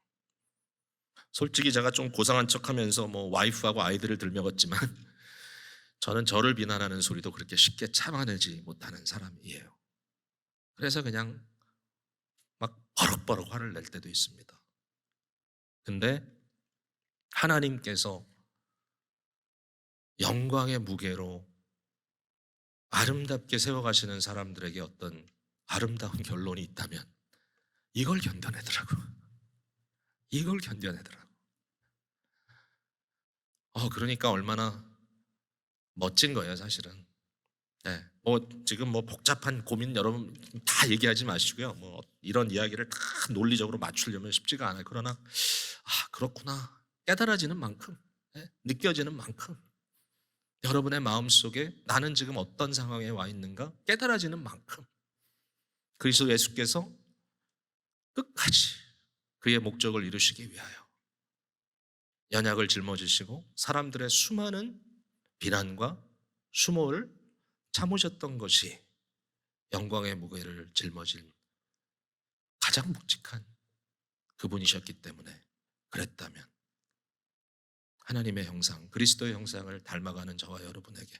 솔직히 제가 좀 고상한 척하면서 와이프하고 아이들을 들먹었지만 저는 저를 비난하는 소리도 그렇게 쉽게 참아내지 못하는 사람이에요. 그래서 그냥 막 버럭버럭 화를 낼 때도 있습니다. 근데 하나님께서 영광의 무게로 아름답게 세워가시는 사람들에게 어떤 아름다운 결론이 있다면 이걸 견뎌내더라고. 이걸 견뎌내더라고. 그러니까 얼마나 멋진 거예요, 사실은. 네, 지금 복잡한 고민 여러분 다 얘기하지 마시고요. 이런 이야기를 다 논리적으로 맞추려면 쉽지가 않아요. 그러나 그렇구나 깨달아지는 만큼, 네, 느껴지는 만큼 여러분의 마음속에 나는 지금 어떤 상황에 와 있는가 깨달아지는 만큼 그리스도 예수께서 끝까지 그의 목적을 이루시기 위하여 연약을 짊어지시고 사람들의 수많은 비난과 수모를 참으셨던 것이 영광의 무게를 짊어진 가장 묵직한 그분이셨기 때문에 그랬다면 하나님의 형상, 그리스도의 형상을 닮아가는 저와 여러분에게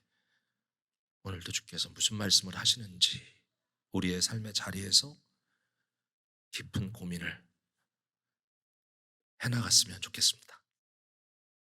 오늘도 주께서 무슨 말씀을 하시는지 우리의 삶의 자리에서 깊은 고민을 해나갔으면 좋겠습니다.